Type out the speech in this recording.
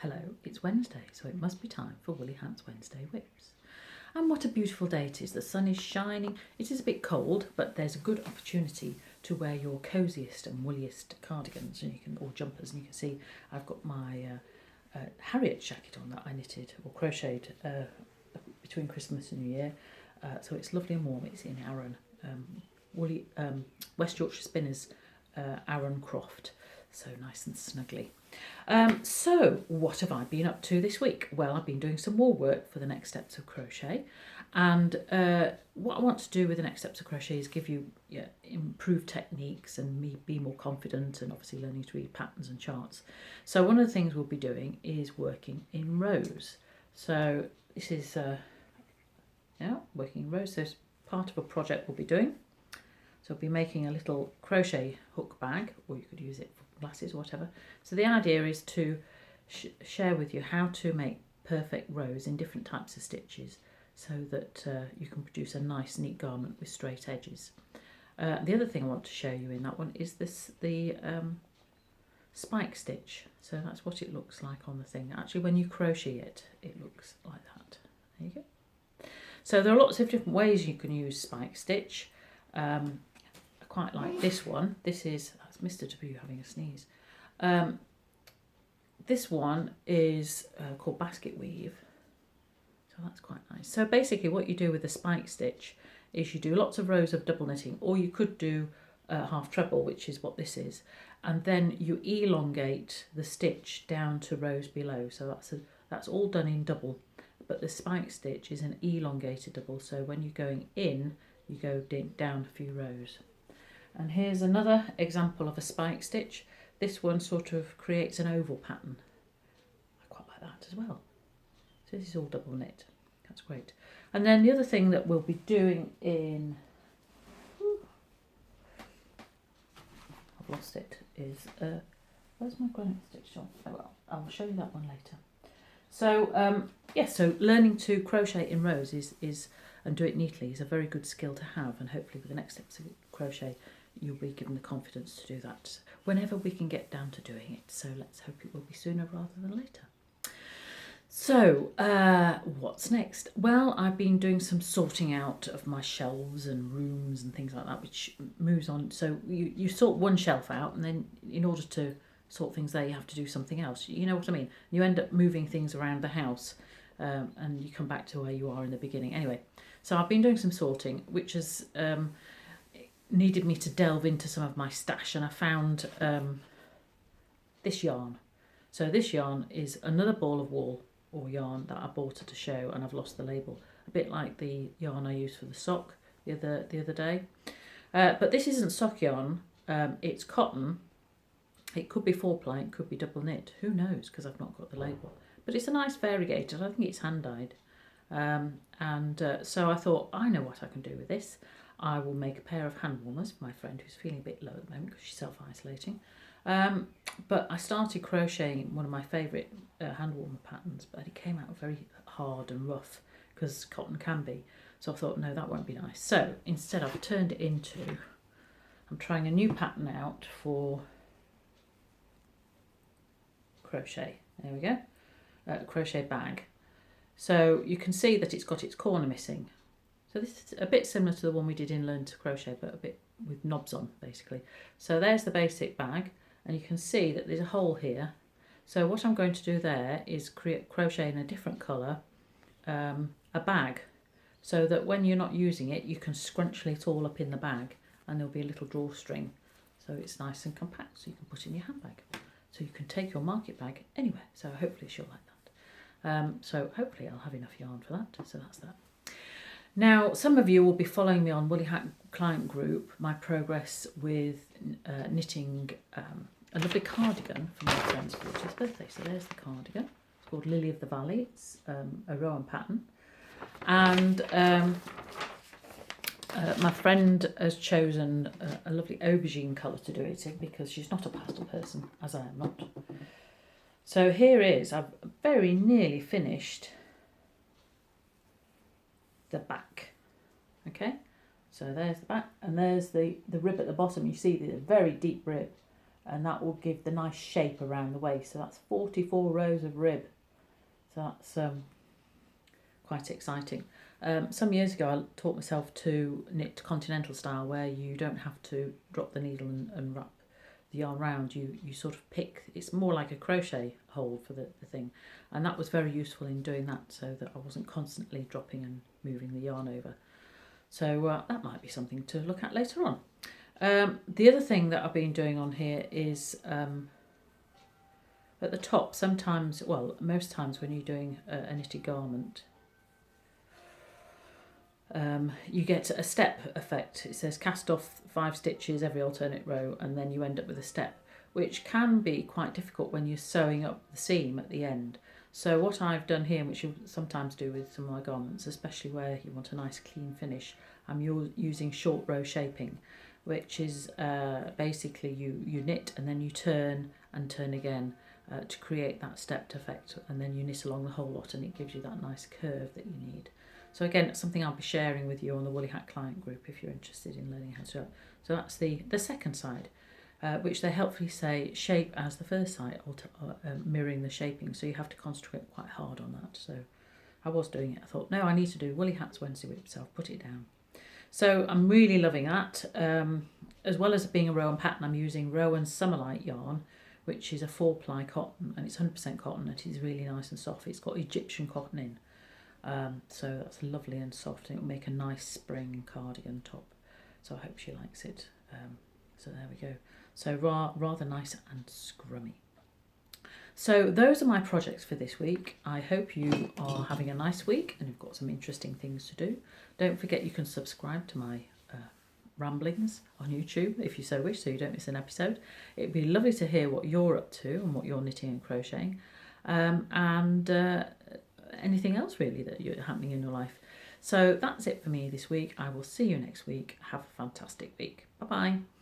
Hello, it's Wednesday, so it must be time for Woolly Hats Wednesday Whips. And what a beautiful day it is. The sun is shining. It is a bit cold, but there's a good opportunity to wear your cosiest and woolliest cardigans and or jumpers. And you can see I've got my Harriet jacket on that I knitted or crocheted between Christmas and New Year. So it's lovely and warm. It's in Arran, West Yorkshire Spinners, Arran Croft. So nice and snuggly. So what have I been up to this week? Well, I've been doing some more work for the Next Steps of Crochet, and what I want to do with the Next Steps of Crochet is give you improved techniques and me be more confident, and obviously learning to read patterns and charts. So one of the things we'll be doing is working in rows. So this is working in rows. So it's part of a project we'll be doing. So I'll be making a little crochet hook bag, or you could use it for glasses or whatever. So the idea is to share with you how to make perfect rows in different types of stitches so that you can produce a nice neat garment with straight edges. The other thing I want to show you in that one is the spike stitch. So that's what it looks like on the thing. Actually, when you crochet it, it looks like that. There you go. So there are lots of different ways you can use spike stitch. I quite like this one. That's Mr. W having a sneeze. This one is called basket weave. So that's quite nice. So basically what you do with the spike stitch is you do lots of rows of double knitting, or you could do half treble, which is what this is, and then you elongate the stitch down to rows below. So that's all done in double, but the spike stitch is an elongated double. So when you're going in, you go down a few rows. And here's another example of a spike stitch. This one sort of creates an oval pattern. I quite like that as well. So this is all double knit. That's great. And then the other thing that we'll be doing in... I've lost it. Is where's my granite stitch on? Oh well, I'll show you that one later. So so learning to crochet in rows is and do it neatly is a very good skill to have, and hopefully with the Next Steps of Crochet you'll be given the confidence to do that whenever we can get down to doing it. So let's hope it will be sooner rather than later. So what's next? Well, I've been doing some sorting out of my shelves and rooms and things like that, which moves on. So you sort one shelf out, and then in order to sort things there you have to do something else. You know what I mean? You end up moving things around the house, and you come back to where you are in the beginning. Anyway, so I've been doing some sorting, which has needed me to delve into some of my stash, and I found this yarn. So this yarn is another ball of wool or yarn that I bought at a show, and I've lost the label, a bit like the yarn I used for the sock the other day. But this isn't sock yarn, it's cotton. It could be 4-ply, it could be double knit, who knows, because I've not got the label. But it's a nice variegated, I think it's hand dyed. So I thought, I know what I can do with this. I will make a pair of hand warmers for my friend who's feeling a bit low at the moment because she's self-isolating. But I started crocheting one of my favourite hand warmer patterns, but it came out very hard and rough because cotton can be. So I thought, no, that won't be nice. So instead I've turned it into, I'm trying a new pattern out for crochet. There we go. Crochet bag. So you can see that it's got its corner missing. So this is a bit similar to the one we did in Learn to Crochet, but a bit with knobs on, basically. So there's the basic bag, and you can see that there's a hole here. So what I'm going to do there is crochet in a different colour a bag, so that when you're not using it, you can scrunch it all up in the bag, and there'll be a little drawstring. So it's nice and compact, so you can put in your handbag. So you can take your market bag anywhere. So hopefully she'll like that. So hopefully I'll have enough yarn for that. So that's that. Now, some of you will be following me on Woolly Hat Client Group, my progress with knitting a lovely cardigan for my friend's 40th birthday. So there's the cardigan. It's called Lily of the Valley. It's a Rowan pattern. And my friend has chosen a lovely aubergine colour to do it in because she's not a pastel person, as I am not. So here is, I've very nearly finished the back. Okay, so there's the back, and there's the rib at the bottom. You see the very deep rib, and that will give the nice shape around the waist. So that's 44 rows of rib. So that's quite exciting. Some years ago I taught myself to knit continental style, where you don't have to drop the needle and wrap the yarn round. You sort of pick, it's more like a crochet hold for the thing, and that was very useful in doing that, so that I wasn't constantly dropping and moving the yarn over. So that might be something to look at later on. The other thing that I've been doing on here is at the top, sometimes, well, most times when you're doing a knitted garment, you get a step effect. It says cast off 5 stitches every alternate row, and then you end up with a step, which can be quite difficult when you're sewing up the seam at the end. So what I've done here, which you sometimes do with some of my garments, especially where you want a nice clean finish, I'm using short row shaping, which is basically you knit and then you turn and turn again to create that stepped effect, and then you knit along the whole lot and it gives you that nice curve that you need. So again, it's something I'll be sharing with you on the Woolly Hat client group if you're interested in learning how to do it. So that's the second side, which they helpfully say shape as the first side, mirroring the shaping. So you have to concentrate quite hard on that. So I was doing it. I thought, no, I need to do Woolly Hats Wednesday whip, so I've put it down. So I'm really loving that. As well as being a Rowan pattern, I'm using Rowan Summerlite yarn, which is a 4-ply cotton, and it's 100% cotton. It is really nice and soft. It's got Egyptian cotton in. So that's lovely and soft, and it will make a nice spring cardigan top. So I hope she likes it. So there we go. So rather nice and scrummy. So those are my projects for this week. I hope you are having a nice week and you've got some interesting things to do. Don't forget you can subscribe to my ramblings on YouTube if you so wish, so you don't miss an episode. It'd be lovely to hear what you're up to and what you're knitting and crocheting. And anything else really that you're happening in your life. So that's it for me this week. I will see you next week. Have a fantastic week. Bye bye.